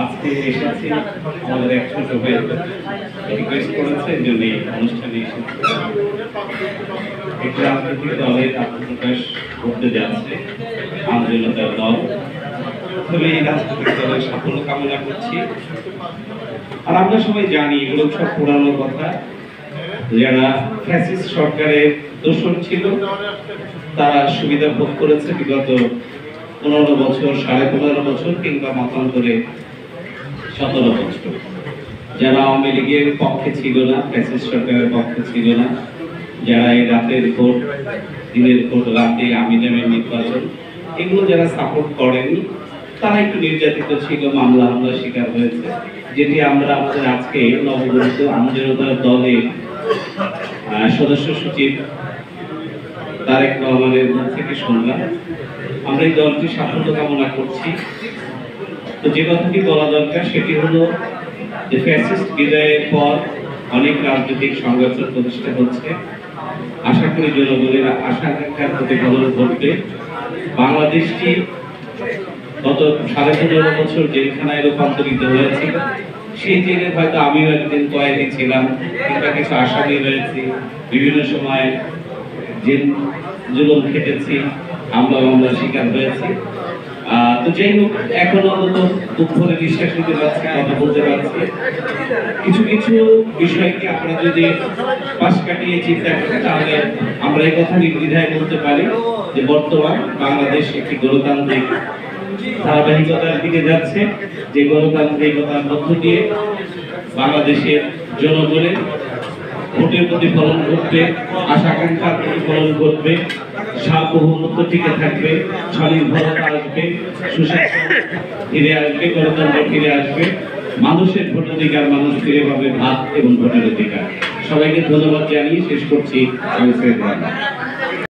আজকে এসেছি আমাদের এক ছোট ভাই রিকোয়েস্ট করেছে এই জন্য অনুষ্ঠানে এসেছি। একটি রাজনৈতিক দলের আত্মপ্রকাশ করতে যাচ্ছে আমজনতার দল। তবে এই রাজনৈতিক দলের সাফল্য কামনা করছি। আর আমরা সবাই জানি এগুলো সব পুরানো কথা। যারা ফ্যাসিস্ট সরকারের দোষর ছিল তারা সুবিধা ভোগ করেছে বিগত 15 বছর, 15.5 বছর কিংবা মতান্তরে 17 বছর। যারা আওয়ামী লীগের পক্ষে ছিল না, ফ্যাসিস্ট সরকারের পক্ষে ছিল না, যারা এই রাতের ভোট, দিনের ভোট, রাতে আমিনামের নির্বাচন এগুলো যারা সাপোর্ট করেনি তারা একটু নির্যাতিত ছিল, মামলা হামলার শিকার হয়েছে। যেটি আমরা আমাদের আজকে নবগঠিত আমজনতার দলের সদস্য সচিব তারেক রহমানের মুখ থেকে শুনলাম। আমরা এই দলটি সাফল্য কামনা করছি। তো যে কথাটি বলা দরকার সেটি হলো যে ফ্যাসিস্ট বিদায়ের পর অনেক রাজনৈতিক সংগঠন প্রতিষ্ঠা হচ্ছে। আশা করি জনগণের আশা আকাঙ্ক্ষার প্রতিফলন ঘটবে। বাংলাদেশটি গত 15.5 বছর জেলখানায় রূপান্তরিত হয়েছিল। সেই জেলে হয়তো আমিও একদিন কয়েদি ছিলাম কিংবা কিছু আসামি রয়েছি, বিভিন্ন সময় জেল জুলুম খেটেছি, আমরা শিকার হয়েছি। তো যাই হোক, এখন অন্তত দুঃখ করে নিঃশ্বাস নিতে পারছি, কথা বলতে পারছি। কিছু কিছু বিষয়কে আমরা যদি পাশ কাটিয়ে চিন্তা করি তাহলে আমরা এই কথা নির্দ্বিধায় বলতে পারি যে বর্তমান বাংলাদেশ একটি গণতান্ত্রিক ধারাবাহিকতার দিকে যাচ্ছে। যে গণতান্ত্রিকতার মধ্য দিয়ে বাংলাদেশের জনগণের ভোটের প্রতিফলন ঘটবে, আশা আকাঙ্ক্ষার প্রতিফলন ঘটবে, সার্বভৌমত্ব টিকে থাকবে, স্বনির্ভরতা আসবে, সুশাসন ফিরে আসবে, গণতন্ত্র ফিরে আসবে, মানুষের ভোটাধিকার মানুষ ফিরে পাবে, ভাত এবং ভোটের অধিকার। সবাইকে ধন্যবাদ জানিয়ে শেষ করছি।